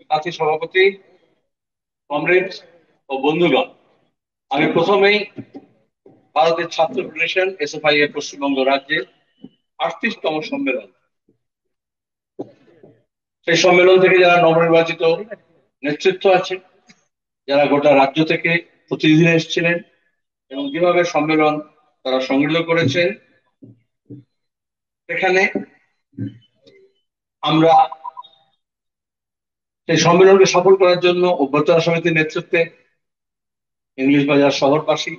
সাথী সভাপতি, কমরেড ও বন্ধুগণ, আমি প্রথমেই ভারতের ছাত্র ফেডারেশন এসএফআই এর পশ্চিমবঙ্গ রাজ্যের 38তম সম্মেলন, সেই সম্মেলন থেকে যারা নবনির্বাচিত নেতৃত্ব আছে, যারা গোটা রাজ্য থেকে প্রতিনিধিরা এসেছিলেন এবং যেভাবে সম্মেলন তারা সংগঠিত করেছেন, এখানে আমরা সেই সম্মেলনকে সফল করার জন্য অভ্যর্থনা সমিতির নেতৃত্বে ইংলিশ বাজার শহরবাসী,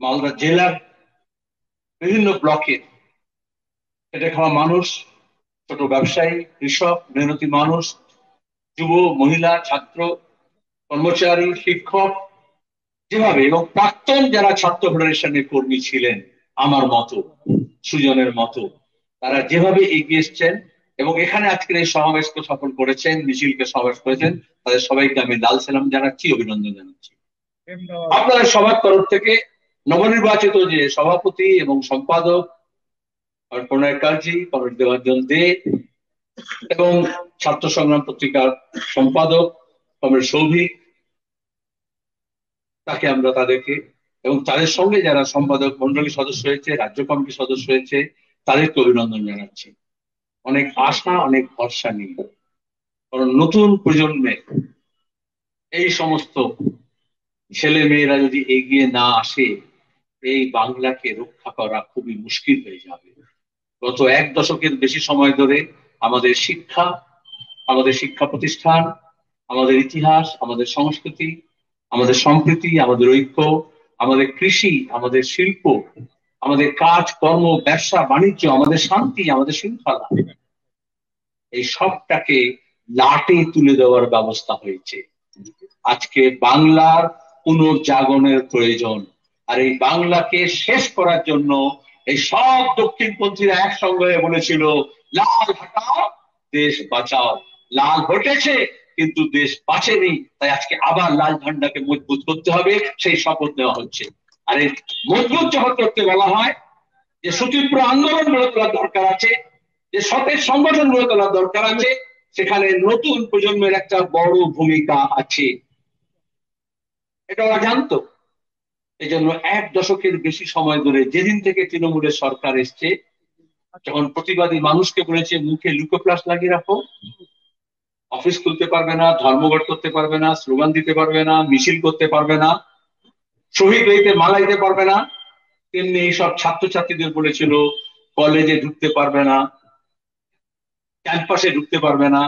মালদা জেলার বিভিন্ন ব্লকের খেটে খাওয়া মানুষ, ছোট ব্যবসায়ী, কৃষক, মেহনতি মানুষ, যুব, মহিলা, ছাত্র, কর্মচারী, শিক্ষক, যেভাবে এবং প্রাক্তন যারা ছাত্র ফেডারেশনের কর্মী ছিলেন, আমার মতো, সুজনের মতো, তারা যেভাবে এগিয়ে এসছেন এবং এখানে আজকের এই সমাবেশকে সফল করেছেন, মিছিলকে সমাবেশ করেছেন, তাদের সবাইকে আমি লাল সালাম জানাচ্ছি, অভিনন্দন জানাচ্ছি। আপনাদের সবার তরফ থেকে নবনির্বাচিত যে সভাপতি এবং সম্পাদক প্রণয় কাজী, কমরেড দেবাঞ্জন দে এবং ছাত্র সংগ্রাম পত্রিকার সম্পাদক কমরেড সৌভিক, তাকে আমরা তাদেরকে এবং তাদের সঙ্গে যারা সম্পাদক মন্ডলী সদস্য হয়েছে, রাজ্য কমিটির সদস্য হয়েছে, তাদেরকে অভিনন্দন জানাচ্ছি। অনেক আশা, অনেক ভরসা নিয়ে, কারণ নতুন প্রজন্মের এই সমস্ত ছেলে মেয়েরা যদি এগিয়ে না আসে, এই বাংলাকে রক্ষা করা খুবই মুশকিল হয়ে যাবে। গত এক দশকের বেশি সময় ধরে আমাদের শিক্ষা, আমাদের শিক্ষা প্রতিষ্ঠান, আমাদের ইতিহাস, আমাদের সংস্কৃতি, আমাদের সম্প্রীতি, আমাদের ঐক্য, আমাদের কৃষি, আমাদের শিল্প, আমাদের কাজ কর্ম, ব্যবসা বাণিজ্য, আমাদের শান্তি, আমাদের শৃঙ্খলা, এই সবটাকে লাটে তুলে দেওয়ার ব্যবস্থা হয়েছে। আজকে বাংলার পুনর্জাগরণের প্রয়োজন, আর এই বাংলাকে শেষ করার জন্য এই সব দক্ষিণপন্থীরা একসঙ্গে হয়ে বলেছিল, লাল হটাও, দেশ বাঁচাও। লাল ঘটেছে কিন্তু দেশ বাঁচেনি, তাই আজকে আবার লাল ঝান্ডাকে মজবুত করতে হবে, সেই শপথ নেওয়া হচ্ছে। আর এই মজবুত যখন করতে বলা হয়, যে সুতীব্র আন্দোলন গড়ে তোলার দরকার আছে, যে সতেজ সংগঠন গড়ে তোলার দরকার আছে, সেখানে নতুন প্রজন্মের একটা বড় ভূমিকা আছে, এটা ওরা জানতো। এই জন্য এক দশকের বেশি সময় ধরে, যেদিন থেকে তৃণমূলের সরকার এসছে, যখন প্রতিবাদী মানুষকে বলেছে মুখে লুকোপ্লাস লাগিয়ে রাখো, অফিস খুলতে পারবে না, ধর্মঘট করতে পারবে না, স্লোগান দিতে পারবে না, মিছিল করতে পারবে না, শহীদ হইতে মালা দিতে পারবে না, তেমনি এইসব ছাত্রছাত্রীদের বলেছিল কলেজে ঢুকতে পারবে না, ক্যাম্পাসে ঢুকতে পারবে না,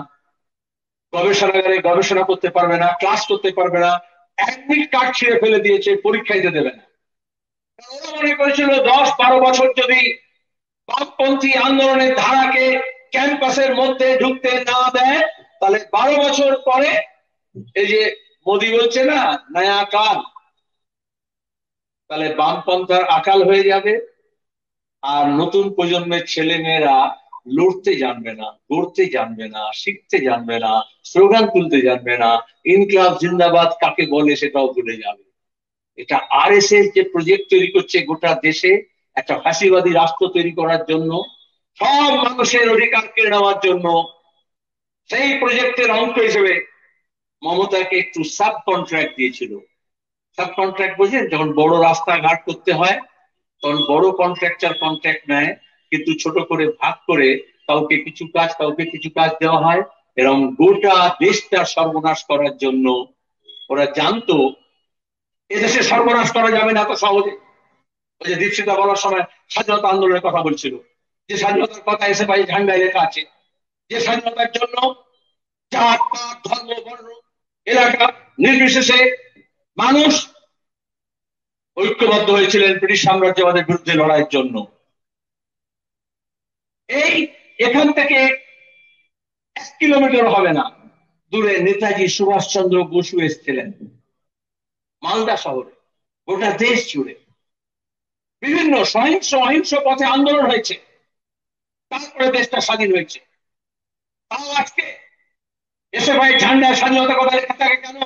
গবেষণাগারে গবেষণা করতে পারবে না, ক্লাস করতে পারবে না, অ্যাডমিট কার্ড ছিঁড়ে ফেলে দিয়েছে, পরীক্ষা দিতে দেবে না। ওরা মনে করেছিল 10-12 বছর যদি বামপন্থী আন্দোলনের ধারাকে ক্যাম্পাসের মধ্যে ঢুকতে না দেয়, তাহলে 12 বছর পরে এই যে মোদী বলছে না নয়া কাল, তাহলে বামপন্থার আকাল হয়ে যাবে। আর নতুন প্রজন্মের ছেলে মেয়েরা লড়তে জানবে না, গড়তে জানবে না, শিখতে জানবে না, স্লোগান তুলতে জানবে না, ইনকলাব জিন্দাবাদ কাকে বলে সেটাও ভুলে যাবে। এটা আরএসএস যে প্রজেক্ট তৈরি করছে গোটা দেশে একটা ফ্যাসিবাদী রাষ্ট্র তৈরি করার জন্য, সব মানুষের অধিকার কেড়ে নেওয়ার জন্য, সেই প্রজেক্টের অংশ হিসেবে মমতাকে একটু সাব কন্ট্রাক্ট দিয়েছিল। সাব কন্ট্রাক্ট বোঝেন, যখন বড় রাস্তাঘাট করতে হয় তখন বড় কন্ট্রাক্টর কন্ট্রাক্ট নেয়, কিন্তু ছোট করে ভাগ করে কাউকে কিছু কাজ, কাউকে কিছু কাজ দেওয়া হয়। এরকম গোটা দেশটা সর্বনাশ করার জন্য ওরা জানতো এদেশে সর্বনাশ করা যাবে না এত সহজে। ওই যে দীপশিতা বলার সময় স্বাধীনতা আন্দোলনের কথা বলছিল, যে স্বাধীনতার কথা এসে পাই ঝান্ডায় লেখা আছে, যে স্বাধীনতার জন্য জাত পাত ধর্ম বর্ণ এলাকা নির্বিশেষে মানুষ ঐক্যবদ্ধ হয়েছিলেন ব্রিটিশ সাম্রাজ্যবাদের বিরুদ্ধে লড়াইয়ের জন্য। এই এখান থেকে 1 কিলোমিটার হবে না দূরে নেতাজি সুভাষচন্দ্র বসু এসেছিলেন মালদা শহরে। গোটা দেশ জুড়ে বিভিন্ন সহিংস অহিংস পথে আন্দোলন হয়েছে, তারপরে দেশটা স্বাধীন হয়েছে। তাও আজকে এসে ভাই ঝান্ডায় স্বাধীনতা কথা লেখা থাকে কেন?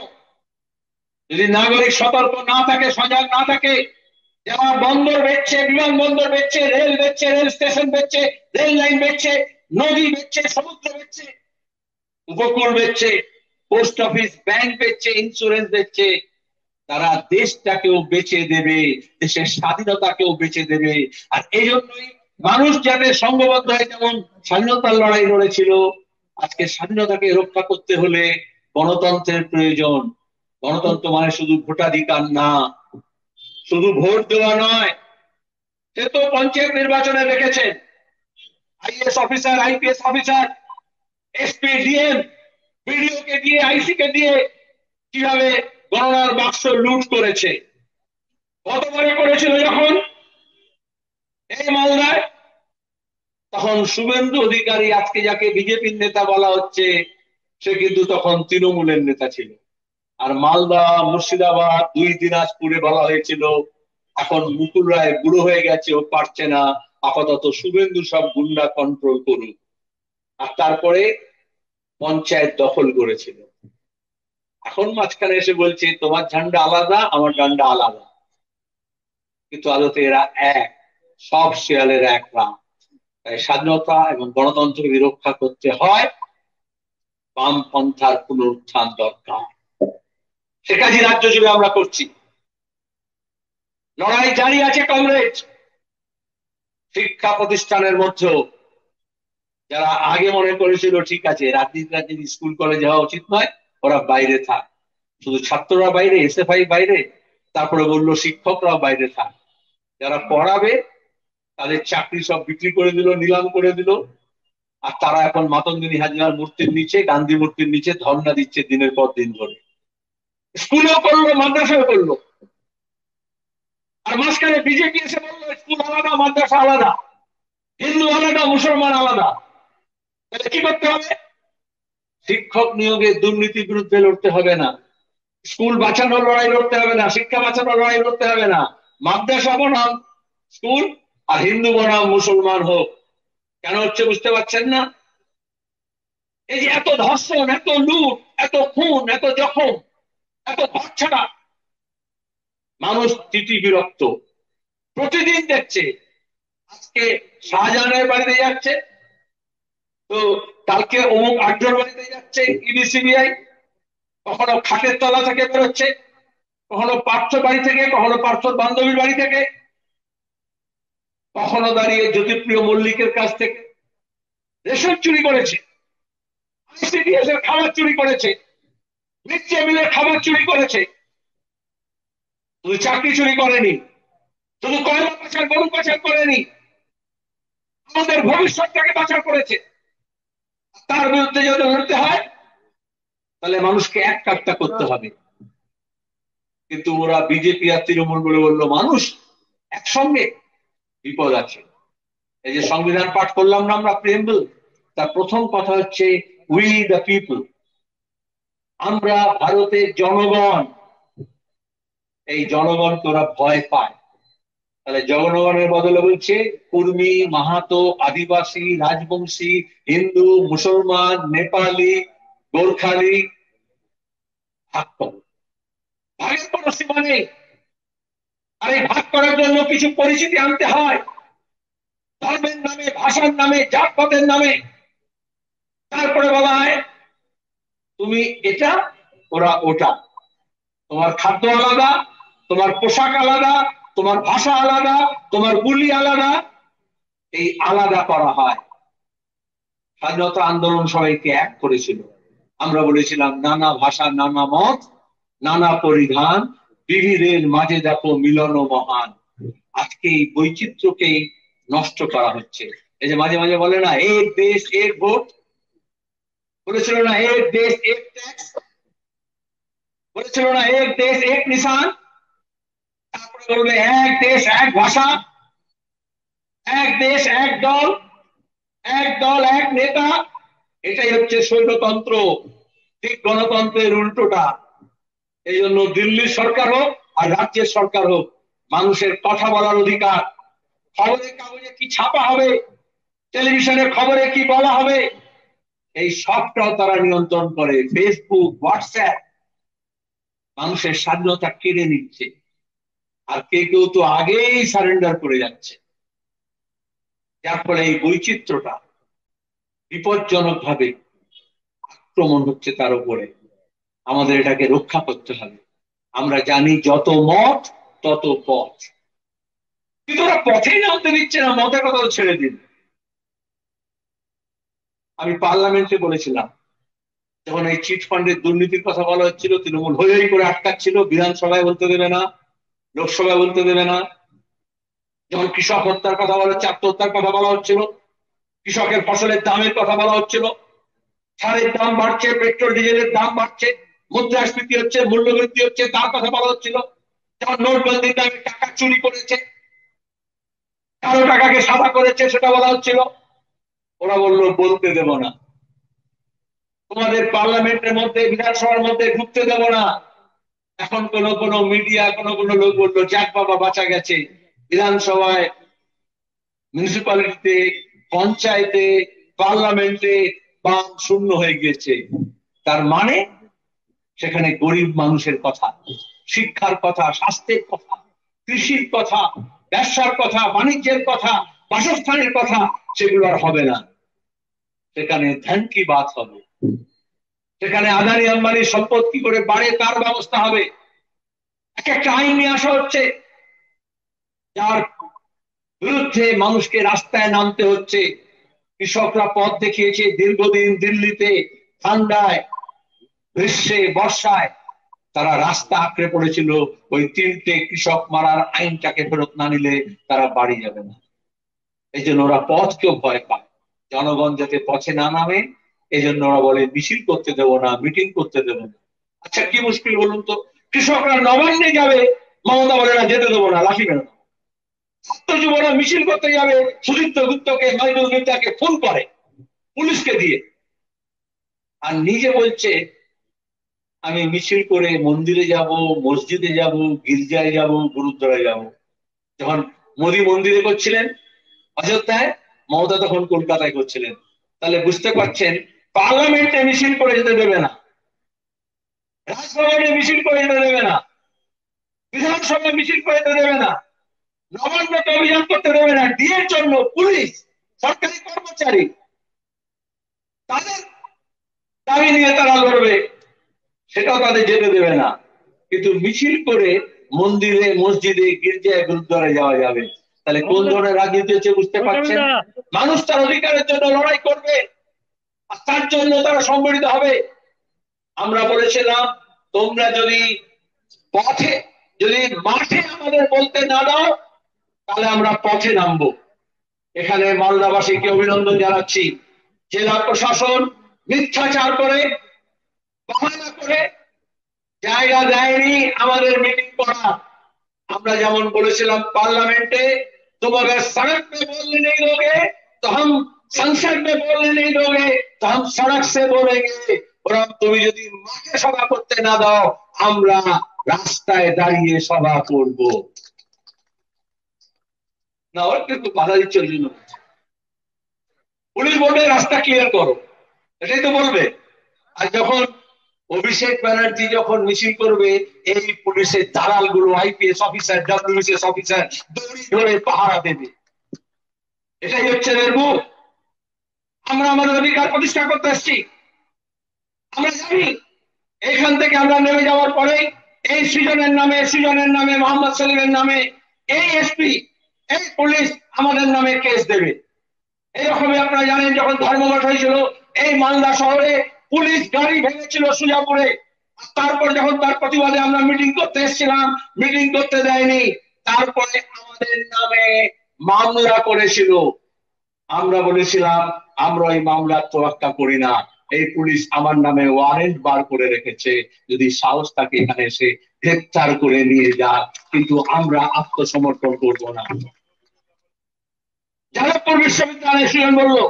যদি নাগরিক সতর্ক না থাকে, সজাগ না থাকে, যারা বন্দর বেচছে, বিমানবন্দর বেচছে, রেল বেচছে, রেল স্টেশন বেচছে, রেল লাইন বেচছে, নদী বেচছে, সমুদ্র বেচছে, উপকূল বেচছে, পোস্ট অফিস, ব্যাংক বেচছে, ইন্স্যুরেন্স বেচছে, তারা দেশটাকেও বেচে দেবে, দেশের স্বাধীনতাকেও বেচে দেবে। আর এই জন্যই মানুষ যাতে সংঘবদ্ধ হয়, যেমন স্বাধীনতার লড়াই লড়েছিল, আজকে স্বাধীনতাকে রক্ষা করতে হলে গণতন্ত্রের প্রয়োজন। গণতন্ত্র মানে শুধু ভোটাধিকার না, শুধু ভোট দেওয়া নয়। সে তো পঞ্চায়েত নির্বাচনে দেখেছেন, IS officer, IPS officer, SP, DM, BDO কে দিয়ে, আইসি কে দিয়ে কিভাবে গণনার বাক্স লুট করেছে। গতবারে করেছিল যখন এই মালদায়, তখন শুভেন্দু অধিকারী, আজকে যাকে বিজেপির নেতা বলা হচ্ছে, সে কিন্তু তখন তৃণমূলের নেতা ছিল। আর মালদা, মুর্শিদাবাদ, দিনাজপুরে বলা হয়েছিল এখন মুকুল রায় বুড়ো হয়ে গেছে, ও পারছে না, আপাতত শুভেন্দু সব গুন্ডা কন্ট্রোল করুক। আর তারপরে পঞ্চায়েত দখল করেছিল। এখন মাঝখানে এসে বলছে তোমার ঝান্ডা আলাদা, আমার ঝান্ডা আলাদা, কিন্তু আদতে এরা এক, সব শেয়ালের এক রাম। তাই স্বাধীনতা এবং গণতন্ত্রকে রক্ষা করতে হয়, বামপন্থার পুনরুত্থান দরকার। সে কাজই রাজ্য জুড়ে আমরা করছি। লড়াই জারি আছে কংগ্রেস। শিক্ষা প্রতিষ্ঠানের মধ্যেও যারা আগে মনে করেছিল ঠিক আছে রাজনীতি রাজনীতি স্কুল কলেজে হওয়া উচিত নয়, ওরা বাইরে থাক, শুধু ছাত্ররা বাইরে, এসএফআই বাইরে, তারপরে বললো শিক্ষকরাও বাইরে থাক, যারা পড়াবে তাদের চাকরি সব বিক্রি করে দিল, নিলাম করে দিল। আর তারা এখন মাতঙ্গিনী হাজরার মূর্তির নিচে, গান্ধী মূর্তির নিচে ধর্ণা দিচ্ছে দিনের পর দিন ধরে। স্কুলেও করলো, মাদ্রাসাও করলো। আর মাঝখানে বিজেপি এসে বললো স্কুল আলাদা, মাদ্রাসা আলাদা, হিন্দু আলাদা, মুসলমান আলাদা। তাহলে কি করতে হবে? শিক্ষক নিয়োগে দুর্নীতির বিরুদ্ধে লড়তে হবে না, স্কুল বাঁচানোর লড়াই লড়তে হবে না, শিক্ষা বাঁচানোর লড়াই লড়তে হবে না, মাদ্রাসা বনাম স্কুল, আর হিন্দু বনাম মুসলমান হোক। কেন হচ্ছে বুঝতে পারছেন না? এই যে এত ধর্ষণ, এত লুট, এত খুন, এত জখম, এত ঘর ছাড়া, মানুষ তিতি বিরক্ত। প্রতিদিন দেখছে, আজকে শাহজাহানের বাড়িতে যাচ্ছে, তো কালকে অমুক আড্ডার বাড়িতে যাচ্ছে ইডি সিবিআই, কখনো খাটের তলা থেকে বেরোচ্ছে, কখনো পার্থ বাড়ি থেকে, কখনো পার্থর বান্ধবীর বাড়ি থেকে, কখনো দাঁড়িয়ে জ্যোতিপ্রিয় মল্লিকের কাছ থেকে। রেশন চুরি করেছে, আইসিডিএস এর খাবার চুরি করেছে, মিড ডে মিলের খাবার চুরি করেছে। শুধু চাকরি চুরি করেনি, শুধু কয়লা পাচার, গরু পাচার করেনি, আমাদের ভবিষ্যৎটাকে পাচার করেছে। তার বিরুদ্ধে যদি লড়তে হয়, তাহলে মানুষকে এক কাট্টা করতে হবে। কিন্তু ওরা বিজেপি আর তৃণমূল বলে বললো মানুষ একসঙ্গে, বিপদ আছে। এই যে সংবিধান পাঠ করলাম না আমরা, প্রিএম্বল, তার প্রথম কথা হচ্ছে উই দ্য পিপল, আমরা ভারতের জনগণ। এই জনগণকে ওরা ভয় পায়। তাহলে জনগণের বদলে বলছে কুর্মী, মাহাতো, আদিবাসী, রাজবংশী, হিন্দু, মুসলমান, নেপালি, গোর্খালি, ভাগ করো। ভাগের কোনো সীমা নেই। আর এই ভাগ করার জন্য কিছু পরিচিতি আনতে হয়, ধর্মের নামে, ভাষার নামে, জাতপাতের নামে। তারপরে বলা হয় তুমি এটা, ওরা ওটা, তোমার খাদ্য আলাদা, তোমার পোশাক আলাদা, তোমার ভাষা আলাদা, তোমার বুলি আলাদা। এই আলাদা করা হয়। স্বাধীনতা আন্দোলন সবাইকে এক করেছিল। আমরা বলেছিলাম নানা ভাষা, নানা মত, নানা পরিধান, বিবিধের মাঝে দেখো মিলন মহান। আজকে এই বৈচিত্র্যকেই নষ্ট করা হচ্ছে। এই যে মাঝে মাঝে বলে না এক দেশ এক ভোট, বলেছিল না এক দেশ এক ট্যাক্স, বলেছিল না এক দেশ এক নিশান, তারপরে বলবে এক দেশ এক ভাষা, এক দেশ এক দল, এক দল এক নেতা। এটাই হচ্ছে স্বৈরতন্ত্র, ঠিক গণতন্ত্রের উল্টোটা। এই জন্য দিল্লির সরকার হোক আর রাজ্যের সরকার হোক, মানুষের কথা বলার অধিকার, খবরের কাগজে কি ছাপা হবে, টেলিভিশনের খবরে কি বলা হবে, এই সবটাও তারা নিয়ন্ত্রণ করে। ফেসবুক, হোয়াটসঅ্যাপ মানুষের স্বাধীনতা কেড়ে নিচ্ছে। আর কেউ কেউ তো আগেই সারেন্ডার করে যাচ্ছে, যার ফলে এই বৈচিত্র্যটা বিপজ্জনক ভাবে আক্রমণ হচ্ছে তার উপরে। আমাদের এটাকে রক্ষা করতে হবে। আমরা জানি যত মত তত পথ, কিন্তু ওরা পথেই নামতে দিচ্ছে না, মতের কথা তো ছেড়ে দিন। আমি পার্লামেন্টে বলেছিলাম, যখন এই চিট ফান্ডের দুর্নীতির কথা বলা হচ্ছিল, তৃণমূল হই হই করে আটকাচ্ছিল, বিধানসভায় বলতে দেবে না, লোকসভায় বলতে দেবে না। যখন কৃষক হত্যার কথা বলা হচ্ছে, আত্মহত্যার কথা বলা হচ্ছিল, কৃষকের ফসলের দামের কথা বলা হচ্ছিল, সারের দাম বাড়ছে, পেট্রোল ডিজেলের দাম বাড়ছে, মুদ্রাস্ফীতি হচ্ছে, মূল্যবৃদ্ধি হচ্ছে, তার কথা বলা হচ্ছিল। যখন নোটবন্দির নামে টাকা চুরি করেছে, কারো টাকাকে সাদা করেছে, সেটা বলা হচ্ছিল। ওরা বললো বলতে দেব না, তোমাদের পার্লামেন্টের মধ্যে, বিধানসভার মধ্যে ঢুকতে দেব না। এখন কোন কোন মিডিয়া, কোন কোন লোক বললো যাক বাবা বাঁচা গেছে, বিধানসভায়, মিউনিসিপ্যালিটিতে, পঞ্চায়েতে, পার্লামেন্টে বাম শূন্য হয়ে গিয়েছে। তার মানে সেখানে গরিব মানুষের কথা, শিক্ষার কথা, স্বাস্থ্যের কথা, কৃষির কথা, ব্যবসার কথা, বাণিজ্যের কথা, বাসস্থানের কথা, সেগুলো আর হবে না। সেখানে ধ্যান কি বাত হবে, সেখানে আদানি আম্বানির সম্পদ কি করে বাড়ে তার ব্যবস্থা হবে। এক একটা আইন নিয়ে আসা হচ্ছে, যার বিরুদ্ধে মানুষকে রাস্তায় নামতে হচ্ছে। কৃষকরা পথ দেখিয়েছে দীর্ঘদিন, দিল্লিতে ঠান্ডায়, গ্রীষ্মে, বর্ষায় তারা রাস্তা আঁকড়ে পড়েছিল। ওই 3টে কৃষক মারার আইনটাকে ফেরত না নিলে তারা বাড়ি যাবে না। এই জন্য ওরা পথকেও ভয় পায়, জনগণ যাতে পথে না নামে। এই জন্য ওরা বলে মিছিল করতে দেবো না, মিটিং করতে দেবো না। আচ্ছা কি মুশকিল বলুন তো, কৃষকরা নবান্নে যাবে, মমতা বলে না যেতে দেবো না, লাঠি মেরে দেবো। ছাত্র যুবরা মিছিল করতে যাবে, সুদীপ্ত গুপ্তকে, মাইনুল মির্জাকে ফোন করে পুলিশকে দিয়ে, আর নিজে বলছে আমি মিছিল করে মন্দিরে যাব, মসজিদে যাব, গির্জায় যাব, গুরুদ্বারায় যাব। যখন মোদী মন্দিরে করছিলেন অযোধ্যায়, মমতা তখন কলকাতায় করছিলেন। তাহলে বুঝতে পারছেন, পার্লামেন্টে মিছিল করে যেতে দেবে না, রাজভবনে মিছিল করে যেতে দেবে না, বিধানসভায় মিছিল করে যেতে দেবে না, নবান্নতে অভিযান করতে দেবে না। ডিএর জন্য পুলিশ, সরকারি কর্মচারী, তাদের দাবি নিয়ে তারা লড়বে, সেটাও তাদের যেতে দেবে না। কিন্তু মিছিল করে মন্দিরে, মসজিদে, গির্জায়, গুরুদ্বারে যাওয়া যাবে। তাহলে কোন ধরনের রাজনীতি হচ্ছে বুঝতে পারছেন। মানুষ তার অধিকারের জন্য লড়াই করবে, আর তার জন্য তারা সংগঠিত হবে। আমরা বলেছিলাম তোমরা যদি পথে, যদি মাঠে আমাদের বলতে না দাও, তাহলে আমরা পথে নামবো। এখানে মালদাবাসীকে অভিনন্দন জানাচ্ছি। জেলা প্রশাসন মিথ্যাচার করে, বাহানা করে জায়গা দেয়নি আমাদের মিটিং করা। আমরা যেমন বলেছিলাম পার্লামেंटे, तुम अगर सड़क पे बोलने नहीं दोगे तो हम संसद में बोलने नहीं दोगे, तो हम सड़क से बोलेंगे। বরং তুমি যদি মাঠে সভা করতে না দাও, আমরা রাস্তায় দাঁড়িয়ে সভা করব। না ওর কিন্তু বাধা দিচ্ছে ওই জন্য পুলিশ বলবে রাস্তা ক্লিয়ার করো, এটাই তো বলবে। আর যখন অভিষেক ব্যানার্জি যখন মিছিল করবে, এই পুলিশের দালাল গুলো, আইপিএস অফিসার, ডব্লিউবিসিএস অফিসার দড়ি ধরে পাহারা দেবে। এটাই হচ্ছে এর মুখ। আমরা আমাদের অধিকার প্রতিষ্ঠা করতে এসেছি। আমরা জানি এইখান থেকে আমরা নেমে যাওয়ার পরে এই সৃজনের নামে, মোহাম্মদ সেলিমের নামে এই এসপি, এই পুলিশ আমাদের নামে কেস দেবে। এইরকমই আপনারা জানেন যখন ধর্মঘট হয়েছিল এই মালদা শহরে, পুলিশ গাড়ি ভেঙেছিল সুজাপুরে। তারপর যখন তার প্রতিবাদে আমরা মিটিং করতে এসেছিলাম, মিটিং করতে দেয়নি, তারপরে আমাদের নামে মামলা করেছিল। আমরা বলেছিলাম আমরা ওই মামলার তোয়াক্কা করি না, এই পুলিশ আমার নামে ওয়ারেন্ট বার করে রেখেছে, যদি সাহস থাকে এখানে এসে গ্রেফতার করে নিয়ে যা, কিন্তু আমরা আত্মসমর্পণ করব না। যাদবপুর বিশ্ববিদ্যালয়ের স্টুডেন্ট বললো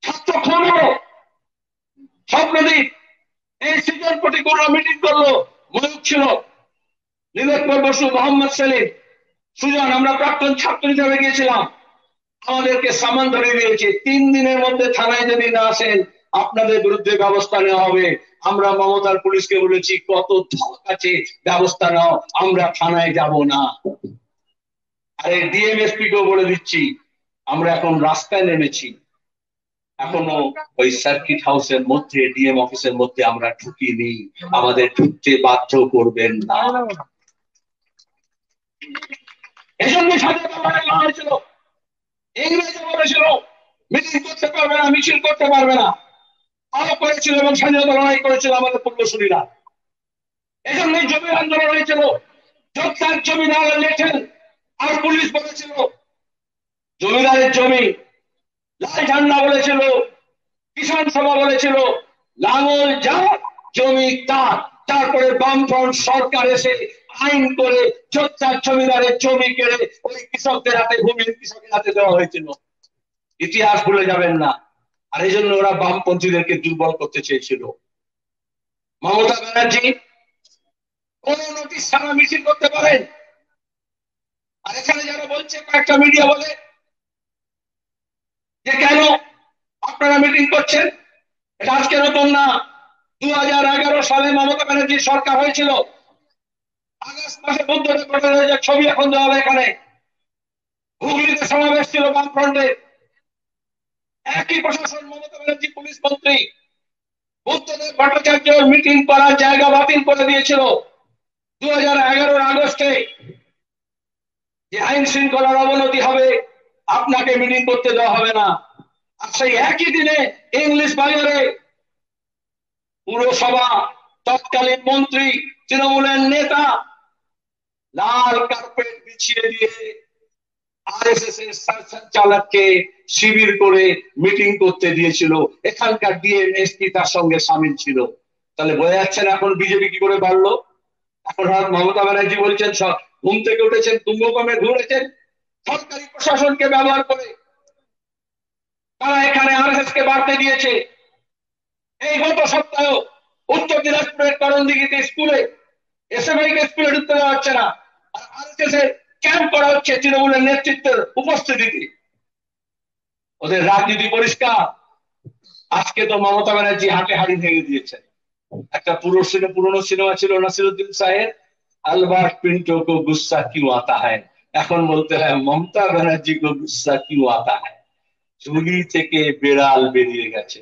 ছাত্র খুন হলো, স্বপ্নদীপ, এই সৃজন প্রতিকূল মিটিং করলো, ময়ূক ছিল, নীলোৎপল বসু, মোহাম্মদ সেলিম, সুজন, আমরা প্রাক্তন ছাত্র হিসেবে গিয়েছিলাম। আমাদেরকে সামান ধরিয়ে দিয়েছে, 3 দিনের মধ্যে থানায় যদি না আসেন আপনাদের বিরুদ্ধে ব্যবস্থা নেওয়া হবে। আমরা মমতার পুলিশকে বলেছি কত ধক আছে, ব্যবস্থা নাও, আমরা থানায় যাব না। আরে ডিএমএসপি কেও বলে দিচ্ছি আমরা এখন রাস্তায় নেমেছি। এখনো ওই সার্কিট হাউসের মধ্যে, ডিএম অফিসের মধ্যে আমরা ঢুকিনি, আমাদের ঢুকতে বাধ্য করবেন না। এজন্য স্বাধীনতা লড়াই হয়েছিল। ইংরেজরা বলেছিল মিছিল করতে পারবে না, মিছিল করতে পারবে না, তাও করেছিল এবং স্বাধীনতা লড়াই করেছিল আমাদের পূর্বসূরীরা। এজন্যই জমি আন্দোলন হয়েছিল। যোদ্ধার জমিদার লেখেন আর পুলিশ বলেছিল জমিদারের জমি, লাল ঝান্ডা বলেছিল, কিষাণ সভা বলেছিল লাঙল যার জমি তার। তারপরে বামফ্রন্ট সরকার এসে আইন করে যোদ্ধার জমিদারের জমি কেড়ে ওই কৃষকদের হাতে, ভূমির কৃষকের হাতে দেওয়া হয়েছিল। ইতিহাস ভুলে যাবেন না। আর এই জন্য ওরা বামপন্থীদেরকে দুর্বল করতে চেয়েছিল। মমতা ব্যানার্জি কোন নোটিশ ছাড়া মিছিল করতে পারেন। আর এখানে যারা বলছে, কয়েকটা মিডিয়া বলে যে কেন আপনারা মিটিং করছেন, এটা আজকে নতুন না। 2011 সালে মমতা ব্যানার্জির সরকার হয়েছিল। আগস্ট মাসে বুদ্ধদেব ভট্টাচার্যের ছবি এখন দেওয়া হবে এখানে। হুগলিতে সমাবেশ ছিল বামফ্রন্টে, একই প্রশাসন, মমতা ব্যানার্জি পুলিশ মন্ত্রী। বুদ্ধদেব ভট্টাচার্য মিটিং করার জায়গা বাতিল করে দিয়েছিল 2011 আগস্টে, যে আইন শৃঙ্খলার অবনতি হবে, আপনাকে মিটিং করতে দেওয়া হবে না। আর সেই একই দিনে ইংলিশ বাজারে পুরসভা তৎকালীন মন্ত্রী, তৃণমূলের নেতা লাল কার্পেট বিছিয়ে দিয়ে আরএসএস এর সঞ্চালককে শিবির করে মিটিং করতে দিয়েছিল। এখানকার ডিএম এসপি তার সঙ্গে সামিল ছিল। তাহলে বোঝা যাচ্ছে না এখন বিজেপি কি করে বাড়লো। এখন মমতা ব্যানার্জি বলছেন সব ঘুম থেকে উঠেছেন, কুম্ভকর্ণে ঘুরেছেন সরকারি প্রশাসনকে ব্যবহার করে। তারা এখানে আরএসএস কে বাড়তে দিয়েছে। এই গত সপ্তাহ উত্তর দিনাজপুরের করণদিঘিতে স্কুলে এসএফআই কে স্কুলে ঢুকতে দেওয়া হচ্ছে না, আর আরএসএস এর ক্যাম্প করা হচ্ছে তৃণমূলের নেতৃত্বের উপস্থিতিতে। ওদের রাজনীতি পরিষ্কার। আজকে তো মমতা ব্যানার্জি হাটে হাড়ি ভেঙে দিয়েছেন। একটা পুরনো সিনেমা ছিল নাসিরুদ্দিন সাহেব, আলবার্ট পিন্টো কো গুস্সা কিউ আতা হ্যায়। এখন বলতে হয় মমতা ব্যানার্জি কো গুস্সা কিউ আতা হ্যায়। ঝুলি থেকে বেড়াল বেরিয়ে গেছে।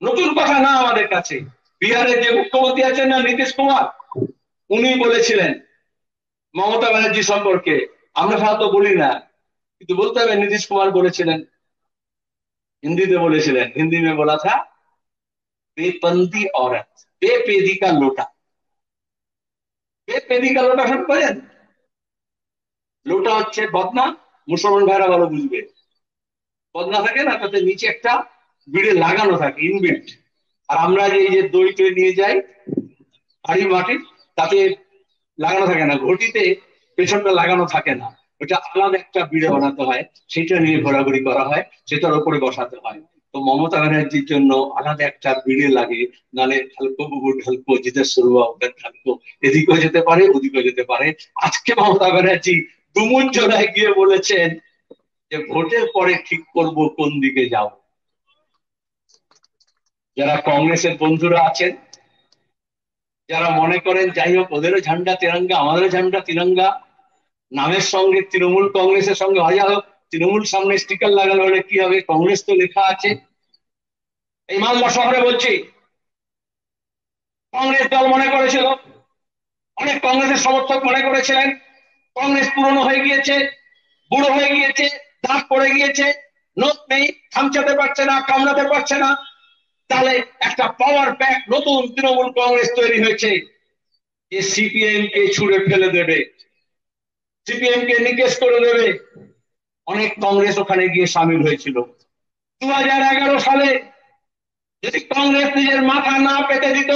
নতুন কথা না আমাদের কাছে। বিহারের যে মুখ্যমন্ত্রী আছেন না, নীতিশ কুমার, উনি বলেছিলেন মমতা ব্যানার্জি সম্পর্কে, আমরা সাধারণত বলি না কিন্তু বলতে হবে, নীতিশ কুমার বলেছিলেন, হিন্দিতে বলেছিলেন, হিন্দি में बोला था बेपंथी औरत बेपेदी का लोटा। বেপেদি का लोटा শুনতে পারেন? লোটা হচ্ছে বদনা। মুসলমান ভাইরা ভালো বুঝবে। বদনা থাকে না, তাতে নিচে একটা বিড়ে লাগানো থাকে ইনবিল্ট। আর আমরা যে এই যে দই টই নিয়ে যাই হাড়ি মাটির, তাতে লাগানো থাকে না, ঘটিতে পেছনটা লাগানো থাকে না। ওটা আলাদা একটা বিড়ে বানাতে হয়, সেটা নিয়ে ঘোরাঘুরি করা হয়, সেটার উপরে বসাতে হয়। তো মমতা ব্যানার্জির জন্য আলাদা একটা বিড়ে লাগে, নালে ঢালকো বুবু ঢালকো জিদের শুরু ঢালকো, এদিকেও যেতে পারে ওদিকেও যেতে পারে। আজকে মমতা ব্যানার্জি ডুমুর জোড়ায় গিয়ে বলেছেন যে ভোটের পরে ঠিক করব কোন দিকে যাব। যারা কংগ্রেসের বন্ধুরা আছেন, যারা মনে করেন যাই হোক ওদেরও ঝান্ডা তিরঙ্গা আমাদেরও ঝান্ডা তিরঙ্গা, নামের সঙ্গে তৃণমূল কংগ্রেসের সঙ্গে হয়ে যাও, তৃণমূল সামনে স্টিকার লাগানো হলে কি হবে, কংগ্রেস তো লেখা আছে। এই মালদা শহরে বলছি, কংগ্রেস দল মনে করেছিল, অনেক কংগ্রেসের সমর্থক মনে করেছিলেন কংগ্রেস পুরনো হয়ে গিয়েছে, বুড়ো হয়ে গিয়েছে, দাঁত পড়ে গিয়েছে, নখ নেই, খামচাতে পারছে না, কামড়াতে পারছে না। তাহলে একটা পাওয়ার প্যাক নতুন তৃণমূল কংগ্রেস তৈরি হয়েছে, যে সিপিএম কে ছুড়ে ফেলে দেবে, সিপিএম কে নিকেশ করে দেবে। অনেক কংগ্রেস ওখানে গিয়ে সামিল হয়েছিল। 2011 সালে যদি কংগ্রেস নিজের মাথা না পেতে দিত,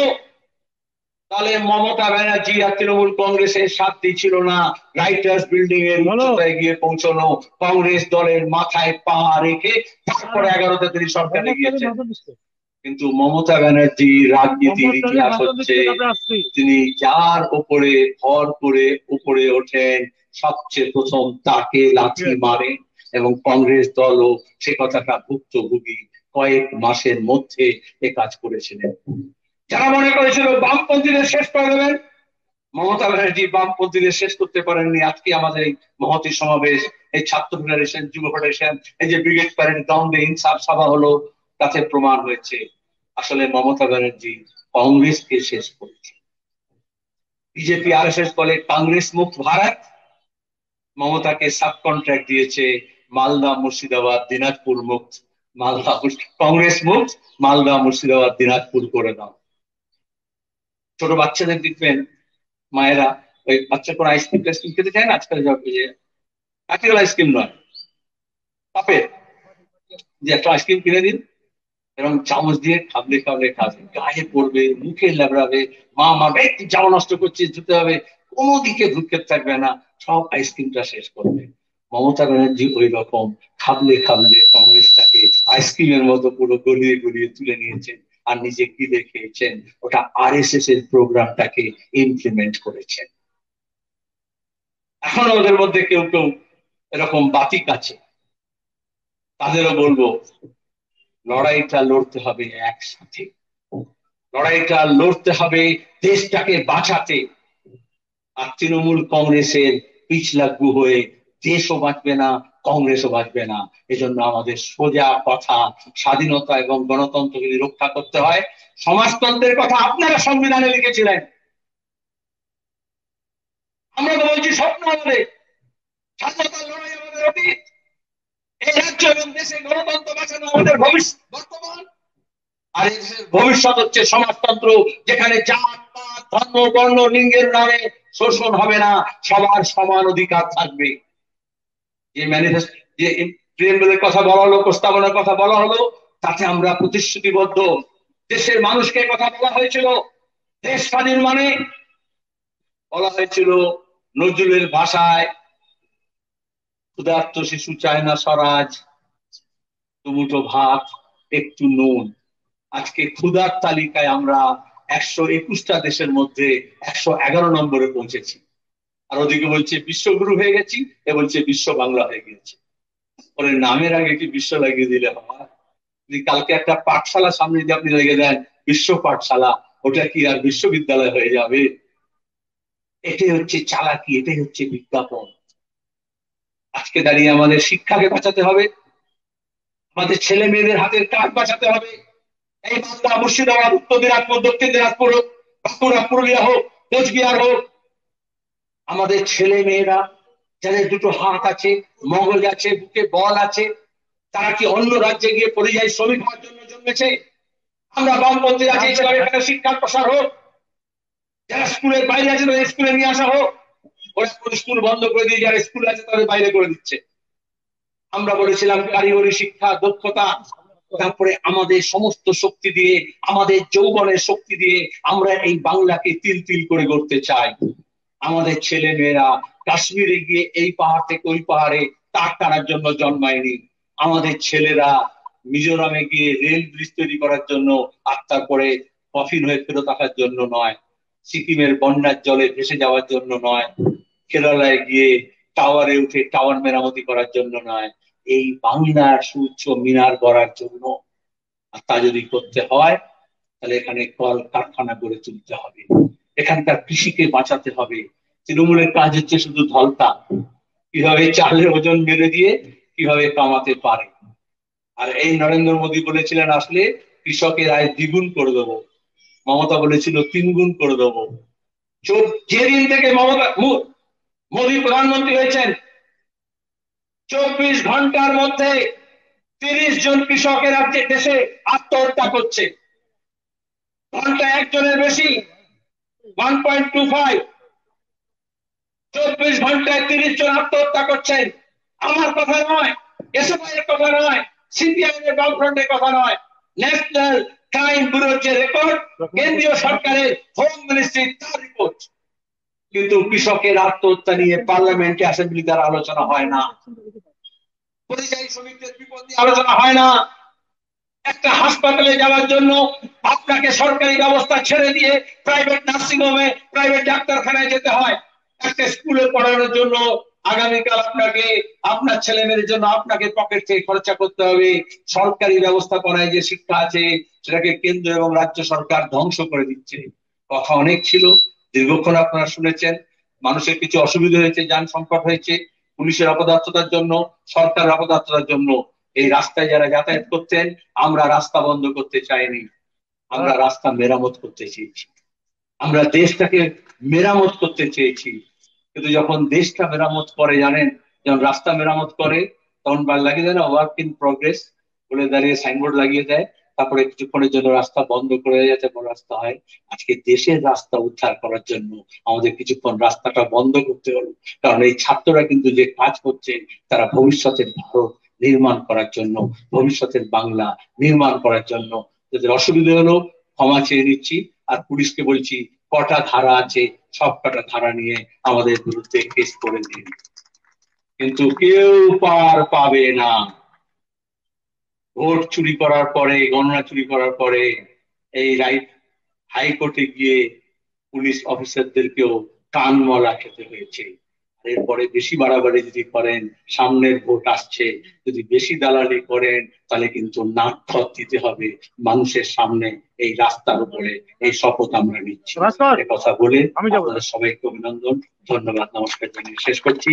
তাহলে মমতা ব্যানার্জি আর তৃণমূল কংগ্রেসের সাথী ছিল না রাইটার্স বিল্ডিং এর উচ্চতায় গিয়ে পৌঁছানো, কংগ্রেস দলের মাথায় পা রেখে তারপরে 11তে তিনি সরকারে গিয়েছেন। কিন্তু মমতা ব্যানার্জি রাজনীতির ইতিহাস হচ্ছে তিনি যার উপরে ভর করে উপরে ওঠেন সবচেয়ে প্রথম তাকে লাথি মারে, এবং কংগ্রেস দলও সে কথাটা ভুক্তভোগী, কয়েক মাসের মধ্যে এ কাজ করেছিলেন। যারা মনে করেছিল বামপন্থীদের শেষ করে দেবেন, মমতা ব্যানার্জি বামপন্থীদের শেষ করতে পারেননি। আজকে আমাদের এই মহতী সমাবেশ এই ছাত্র ফেডারেশন, যুব ফেডারেশন, এই যে ব্রিগেড প্যারেড গ্রাউন্ডে ইনসাফ সভা হলো, তাতে প্রমাণ হয়েছে আসলে মমতা ব্যানার্জি কংগ্রেসকে শেষ করেছে। বিজেপি আরএসএস বলে কংগ্রেস মুক্ত ভারত, মমতাকে সাব কন্ট্রাক্ট দিয়েছে মালদা মুর্শিদাবাদ দিনাজপুর মুক্ত, মালদা কংগ্রেস মুক্ত, মালদা মুর্শিদাবাদ দিনাজপুর করে দাও। ছোট বাচ্চাদের দেখবেন মায়েরা ওই বাচ্চা করে আইসক্রিম টাইসক্রিম খেতে চায় না আজকাল, প্র্যাকটিক্যাল আইসক্রিম নয়, কাপের, যে একটা আইসক্রিম কিনে দিন এবং চামচ দিয়ে খাবলে খাবলে খাবে, গায়ে পড়বে, মুখে লেবড়াবে, মা মারবে, জামা নষ্ট করছিস ধুতে হবে, কোনো দিকে ভ্রুক্ষেপ থাকবে না, সব আইসক্রিমটা শেষ করবে। মমতা ব্যানার্জি ওই রকম খাবলে খাবলে কংগ্রেসটাকে আইসক্রিমের মতো পুরো গলিয়ে গলিয়ে তুলে নিয়েছেন, আর নিজে কি দেখেছেন, ওটা আরএসএস এর প্রোগ্রামটাকে ইমপ্লিমেন্ট করেছেন। এখনো ওদের মধ্যে কেউ কেউ এরকম বাতিক আছে, তাদেরও বলবো লড়াইটা লড়তে হবে একসাথে, লড়াইটা লড়তে হবে দেশটাকে বাঁচাতে। আর তৃণমূল কংগ্রেসের পিছলাগু হয়ে দেশও বাঁচবে না, কংগ্রেসও বাঁচবে না। এজন্য আমাদের সোজা কথা, স্বাধীনতা এবং গণতন্ত্রকে রক্ষা করতে হয়। সমাজতন্ত্রের কথা আপনারা সংবিধানে লিখেছিলেন, আমরা তো বলছি স্বপ্ন আমাদের, স্বাধীনতার লড়াই আমাদের অতীত, এই রাজ্য এবং দেশে গণতন্ত্র বাঁচানো আমাদের বর্তমান। আর ভবিষ্যৎ হচ্ছে সমাজতন্ত্র, যেখানে জাত পাত ধর্ম বর্ণ লিঙ্গের নামে শোষণ হবে না, সবার সমান অধিকার থাকবে। যে ম্যানিফেস্টো, যে প্রিয়াম্বলের কথা বলা হলো, প্রস্তাবনার কথা বলা হলো, তাতে আমরা প্রতিশ্রুতিবদ্ধ। দেশের মানুষকে কথা বলা হয়েছিল, দেশ স্বাধীন মানে বলা হয়েছিল নজরুলের ভাষায়, ক্ষুধার্ত শিশু চায় না স্বরাজ, দুমুঠো ভাত একটু নুন। আজকে ক্ষুধার তালিকায় আমরা 121টা দেশের মধ্যে 111 নম্বরে পৌঁছেছি। আর ওদিকে বলছে বিশ্বগুরু হয়ে গেছি, এ বলছে বিশ্ব বাংলা হয়ে গেছে। ওর নামের আগে কি বিশ্ব লাগিয়ে দিলে হয়? কালকে একটা পাঠশালা সামনে দিয়ে আপনি লেগে দেন বিশ্ব পাঠশালা, ওটা কি আর বিশ্ববিদ্যালয় হয়ে যাবে? এটাই হচ্ছে চালাকি, এটাই হচ্ছে বিজ্ঞাপন। আজকে দাঁড়িয়ে আমাদের শিক্ষাকে বাঁচাতে হবে, আমাদের ছেলে মেয়েদের হাতের কাজ বাঁচাতে হবে। এই মালদা মুর্শিদাবাদ উত্তর দিনাজপুর দক্ষিণ দিনাজপুর হোক, বাঁকুড়া পুরুলিয়া হোক, কোচবিহার হোক, আমাদের ছেলে মেয়েরা যাদের দুটো হাত আছে, মগজ আছে, বুকে বল আছে, তারা কি অন্য রাজ্যে গিয়ে পরিযায়ী শ্রমিক হওয়ার জন্য জন্মেছে? আমরা বামপন্থীরা চেয়েছিলাম এখানে শিক্ষার প্রসার হোক, যারা স্কুলের বাইরে আছে তাদের স্কুলে নিয়ে আসা হোক। ওরা স্কুল বন্ধ করে দিয়ে যারা স্কুল আছে তাদের বাইরে করে দিচ্ছে। আমরা বলেছিলাম কারিগরি শিক্ষা, দক্ষতা, তারপরে আমাদের সমস্ত শক্তি দিয়ে, আমাদের যৌবনের শক্তি দিয়ে আমরা এই বাংলাকে তিল তিল করে গড়তে চাই। আমাদের ছেলে মেয়েরা কাশ্মীরে গিয়ে এই পাহাড় থেকে ওই পাহাড়ে তার টানার জন্য জন্মায়নি। আমাদের ছেলেরা মিজোরামে গিয়ে রেল ব্রিজ তৈরি করার জন্য, আর তারপরে কফিন হয়ে ফেরত আসার জন্য নয়, সিকিমের বন্যার জলে ভেসে যাওয়ার জন্য নয়, কেরালায় গিয়ে টাওয়ারে উঠে টাওয়ার মেরামতি করার জন্য নয়, এই বাংলার সুউচ্চ মিনার গড়ার জন্য। আর তা যদি করতে হয় তাহলে এখানে কল কারখানা গড়ে তুলতে হবে, এখানকার কৃষিকে বাঁচাতে হবে। তৃণমূলের কাজ হচ্ছে শুধু ধলতা, কিভাবে চালের ওজন বেড়ে দিয়ে কিভাবে কামাতে পারে। আর এই নরেন্দ্র মোদী বলেছিলেন আসলে কৃষকের আয় দ্বিগুণ করে দেবো, মমতা বলেছিল 3 গুণ করে দেবো। যেদিন থেকে মোদী প্রধানমন্ত্রী হয়েছেন 24 ঘন্টার মধ্যে 30 জন কৃষকের রাজ্যে দেশে আত্মহত্যা করছে। ঘন্টা একজনের বেশি 1.25, 24 ঘন্টায় 30 জন আত্মহত্যা করছেন। আমার কথা নয়, এসএফআই এর কথা নয়, সিপিআইএম এর বামফ্রন্টের কথা নয়, ন্যাশনাল ক্রাইম ব্যুরোর যে রেকর্ড, কেন্দ্রীয় সরকারের হোম মিনিস্ট্রি তার রিপোর্ট। কিন্তু কৃষকের আত্মহত্যা নিয়ে পার্লামেন্টে অ্যাসেম্বলি দ্বারা আলোচনা হয় না, পরিযায়ী শ্রমিকদের বিপদ নিয়ে আলোচনা হয় না। একটা হাসপাতালে যাওয়ার জন্য আপনাকে সরকারি ব্যবস্থা ছেড়ে দিয়ে প্রাইভেট নার্সিং হোমে, প্রাইভেট ডাক্তারখানায় যেতে হয়। একটা স্কুলে পড়ানোর জন্য আগামীকাল আপনাকে, আপনার ছেলে মেয়েদের জন্য আপনাকে পকেট থেকে খরচা করতে হবে। সরকারি ব্যবস্থাপনায় যে শিক্ষা আছে সেটাকে কেন্দ্র এবং রাজ্য সরকার ধ্বংস করে দিচ্ছে। কথা অনেক ছিল, দীর্ঘক্ষণ আপনারা শুনেছেন। মানুষের কিছু অসুবিধা হয়েছে, যান সংকট হয়েছে, পুলিশের অপদার্থতার জন্য, সরকারের অপদার্থতার জন্য এই রাস্তায় যারা যাতায়াত করতেন, আমরা রাস্তা বন্ধ করতে চাইনি, আমরা রাস্তা মেরামত করতে চেয়েছি, আমরা দেশটাকে মেরামত করতে চেয়েছি। কিন্তু যখন দেশটা মেরামত করে, জানেন, যখন রাস্তা মেরামত করে তখন লাগিয়ে দেয় না, ওয়ার্ক ইন প্রগ্রেস বলে দাঁড়িয়ে সাইনবোর্ড লাগিয়ে দেয়, তারপরে কিছুক্ষণের জন্য রাস্তা বন্ধ করে যাতে বড় রাস্তা হয়। আজকে দেশের রাস্তা উদ্ধার করার জন্য আমাদের কিছুক্ষণ রাস্তাটা বন্ধ করতে হলো, কারণ এই ছাত্ররা কিন্তু যে কাজ করছে, তারা ভবিষ্যতের ভারত নির্মাণ করার জন্য, ভবিষ্যতের বাংলা নির্মাণ করার জন্য। যাদের অসুবিধা হলো ক্ষমা চেয়ে নিচ্ছি, আর পুলিশকে বলছি কটা ধারা আছে সব কটা ধারা নিয়ে আমাদের বিরুদ্ধে কেস করে দিন, কিন্তু কেউ পার পাবে না। ভোট চুরি করার পরে, গণনা চুরি করার পরে এই হাইকোর্টে গিয়ে পুলিশ অফিসারদেরকেও কানমলা খেতে হয়েছে। এরপরে বেশি বাড়াবাড়ি যদি করেন, সামনের ভোট আসছে, যদি বেশি দালালি করেন, তাহলে কিন্তু নাকখত দিতে হবে মানুষের সামনে, এই রাস্তার উপরে। এই শপথ আমরা নিচ্ছি। এ কথা বলে আপনাদের সবাইকে অভিনন্দন, ধন্যবাদ, নমস্কার জানিয়ে শেষ করছি।